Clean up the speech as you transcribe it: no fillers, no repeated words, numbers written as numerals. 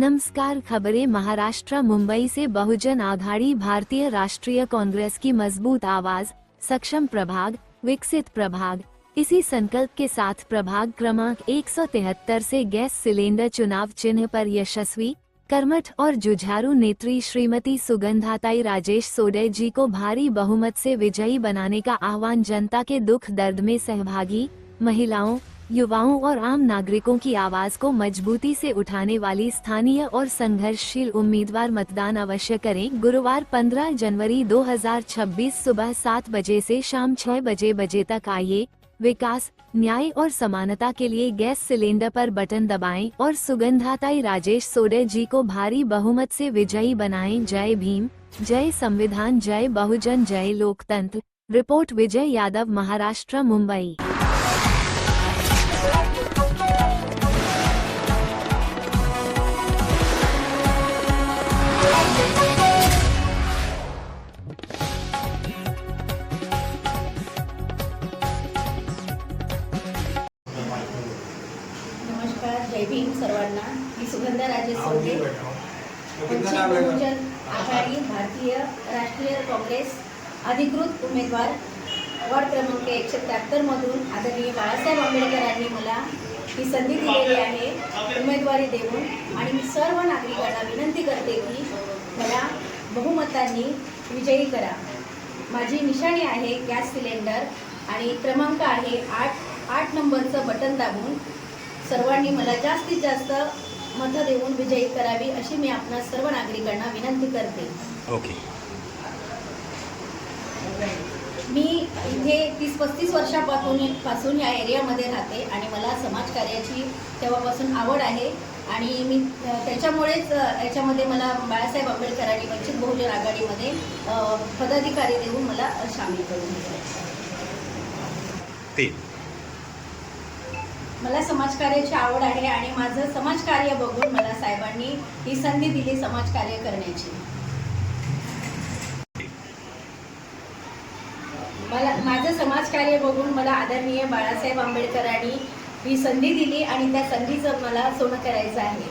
नमस्कार। खबरें महाराष्ट्र। मुंबई से बहुजन आघाड़ी भारतीय राष्ट्रीय कांग्रेस की मजबूत आवाज, सक्षम प्रभाग, विकसित प्रभाग। इसी संकल्प के साथ प्रभाग क्रमांक 173 से गैस सिलेंडर चुनाव चिन्ह पर यशस्वी, कर्मठ और जुझारू नेत्री श्रीमती सुगंधाताई राजेश सोडे जी को भारी बहुमत से विजयी बनाने का आह्वान। जनता के दुख दर्द में सहभागी महिलाओं, युवाओं और आम नागरिकों की आवाज को मजबूती से उठाने वाली स्थानीय और संघर्षशील उम्मीदवार मतदान अवश्य करें। गुरुवार 15 जनवरी 2026 सुबह 7 बजे से शाम 6 बजे तक आइए। विकास, न्याय और समानता के लिए गैस सिलेंडर पर बटन दबाएं और सुगंधाताई राजेश सोडे जी को भारी बहुमत से विजयी बनाएं। जय भीम, जय संविधान, जय बहुजन, जय लोकतंत्र। रिपोर्ट विजय यादव, महाराष्ट्र, मुंबई। नमस्कार, जय भीम सर्वांना। मी सुगंधा राजेश सोडे, वंचित बहुजन आघाडी भारतीय राष्ट्रीय काँग्रेस अधिकृत उमेदवार, वार्ड क्रमांक 173 मधून आदरणीय बाळासाहेब आंबेडकरांनी मला ही संधी दिलेली आहे उमेदवारी देऊन, आणि मी सर्व नागरिकांना विनंती करते की मला बहुमतांनी विजयी करा। माझी निशाणी आहे गॅस सिलेंडर आणि क्रमांक आहे 8 नंबरचं बटन दाबून सर्वांनी मला जास्तीत जास्त मतं देऊन विजयी करावी, अशी मी आपणा सर्व नागरिकांना विनंती करते। ओके। मी इथे 30-35 वर्षापासून या एरियामध्ये राहते आणि मला समाजकार्याची तेव्हापासून आवड आहे, आणि मी त्याच्यामुळेच याच्यामध्ये मला बाळासाहेब आंबेडकरांनी वंचित बहुजन आघाडीमध्ये पदाधिकारी देऊन मला सामील करून घेतले। मला समाजकार्याची आवड आहे आणि माझं समाजकार्य बघून मला साहेबांनी ही संधी दिली समाजकार्य करण्याची। माझं समाजकार्य बघून मला आदरणीय बाळासाहेब आंबेडकरांनी ही संधी दिली आणि त्या संधीचं मला सोनं करायचं आहे।